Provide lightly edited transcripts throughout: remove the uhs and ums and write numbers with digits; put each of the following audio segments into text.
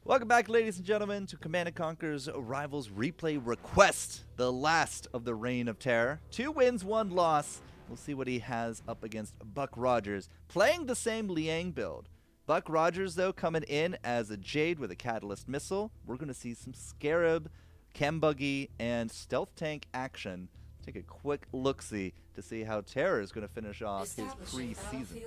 Welcome back, ladies and gentlemen, to Command & Conquer's Rivals Replay Request, the last of the Reign of Terror. 2 wins, 1 loss. We'll see what he has up against BuckRogers, playing the same Liang build. BuckRogers, though, coming in as a Jade with a Catalyst Missile. We're going to see some Scarab, Chem Buggy, and Stealth Tank action. Take a quick look-see to see how TerRror is going to finish off his pre-season.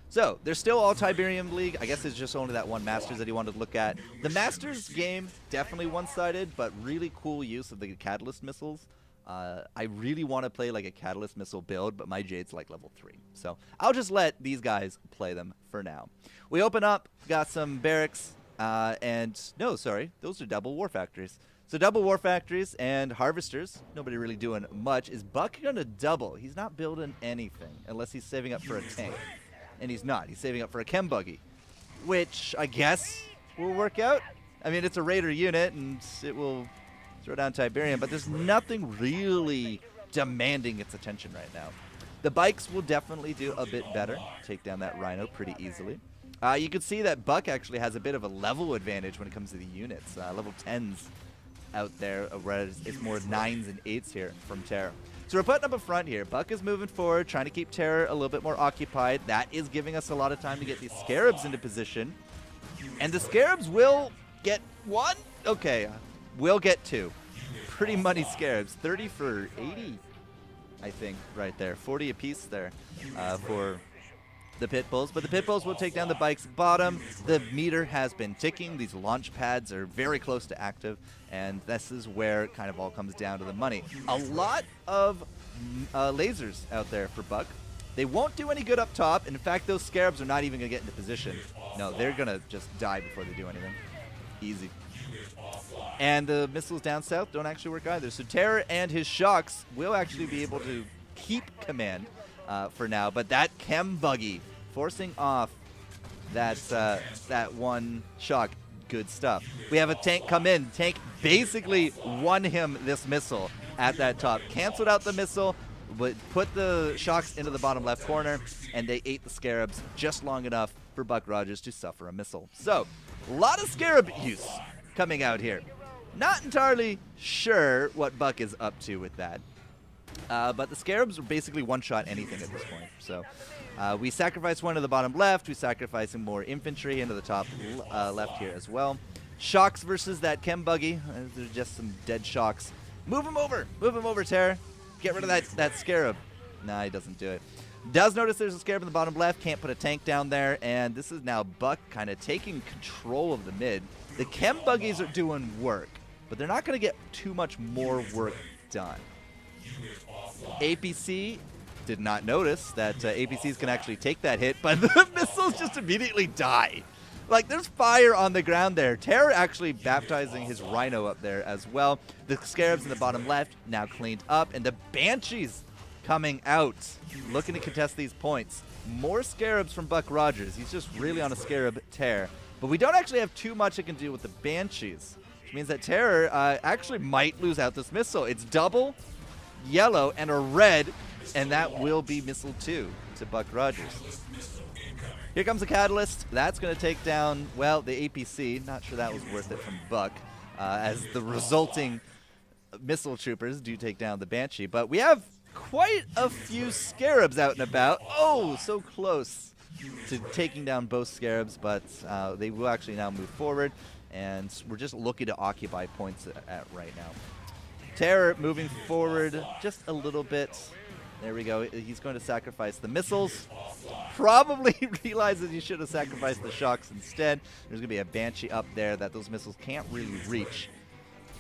So, they're still all Tiberium League. I guess it's just only that one Masters that he wanted to look at. The Masters game, definitely one-sided, but really cool use of the Catalyst Missiles. I really want to play like a Catalyst Missile build, but my Jade's like level 3. So, I'll just let these guys play them for now. We open up, got some Barracks, no, sorry, those are double War Factories. So double War Factories and Harvesters, nobody really doing much. Is Buck going to double? He's not building anything unless he's saving up for a tank. And he's not. He's saving up for a Chem Buggy, which I guess will work out. I mean, it's a Raider unit, and it will throw down Tiberium, but there's nothing really demanding its attention right now. The bikes will definitely do a bit better. Take down that Rhino pretty easily. You can see that Buck actually has a bit of a level advantage when it comes to the units. Level 10s out there, whereas it's more 9s and 8s here from TerRror. So we're putting up a front here. Buck is moving forward, trying to keep TerRror a little bit more occupied. That is giving us a lot of time to get these Scarabs into position. And the Scarabs will get 1? Okay, we'll get 2. Pretty money Scarabs. 30 for 80, I think, right there. 40 apiece there for the Pit Bulls. But the Pit Bulls will take down the bike's bottom. The meter has been ticking. These launch pads are very close to active. And this is where it kind of all comes down to the money. A lot of lasers out there for Buck. They won't do any good up top. In fact, those Scarabs are not even going to get into position. No, they're going to just die before they do anything. Easy. And the missiles down south don't actually work either. So TerRror and his Shocks will actually be able to keep command for now. But that Chem Buggy forcing off that one Shock. Good stuff. We have a tank come in. Tank basically won him this missile at that top. Canceled out the missile, but put the Shocks into the bottom left corner, and they ate the Scarabs just long enough for BuckRogers to suffer a missile. So, a lot of Scarab use coming out here. Not entirely sure what Buck is up to with that. But the Scarabs are basically one-shot anything at this point. So we sacrifice one to the bottom left. We sacrifice some more infantry into the top left here as well. Shocks versus that Chem Buggy. There's just some dead Shocks. Move him over. Move him over, TerRror. Get rid of that Scarab. Nah, he doesn't do it. Does notice there's a Scarab in the bottom left. Can't put a tank down there. And this is now Buck kind of taking control of the mid. The Chem Buggies are doing work, but they're not going to get too much more work done. APC did not notice that APCs can actually take that hit, but the missiles just immediately die. Like, there's fire on the ground there. TerRror actually baptizing his Rhino up there as well. The Scarabs in the bottom left now cleaned up, and the Banshees coming out, looking to contest these points. More Scarabs from BuckRogers. He's just really on a Scarab tear. But we don't actually have too much it can do with the Banshees, which means that TerRror actually might lose out this missile. It's double yellow and a red, and that will be missile 2 to BuckRogers. Here comes the Catalyst. That's going to take down, well, the APC. Not sure that was worth it from Buck, as the resulting missile troopers do take down the Banshee. But we have quite a few Scarabs out and about. Oh, so close to taking down both Scarabs, but they will actually now move forward, and we're just looking to occupy points at right now. TerRror moving forward just a little bit. There we go. He's going to sacrifice the missiles. Probably realizes he should have sacrificed the Shocks instead. There's going to be a Banshee up there that those missiles can't really reach.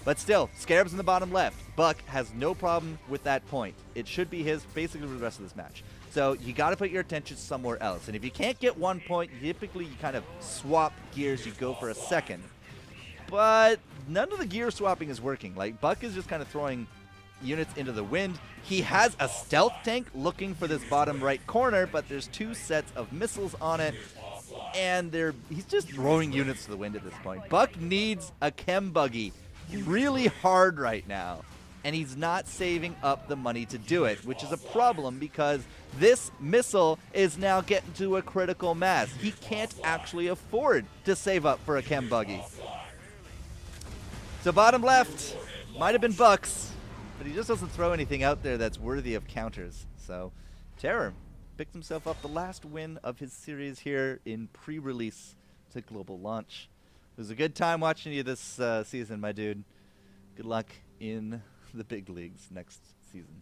But still, Scarabs in the bottom left. Buck has no problem with that point. It should be his basically for the rest of this match. So you got to put your attention somewhere else. And if you can't get 1 point, typically you kind of swap gears. You go for a second. But none of the gear swapping is working. Like, Buck is just kind of throwing units into the wind. He has a stealth tank looking for this bottom right corner, but there's 2 sets of missiles on it, and he's just throwing units to the wind at this point. Buck needs a Chem Buggy really hard right now. and he's not saving up the money to do it, which is a problem because this missile is now getting to a critical mass. He can't actually afford to save up for a chem buggy. So bottom left, might have been Bucks, but he just doesn't throw anything out there that's worthy of counters. So TerRror picks himself up the last win of his series here in pre-release to global launch. It was a good time watching you this season, my dude. Good luck in the big leagues next season.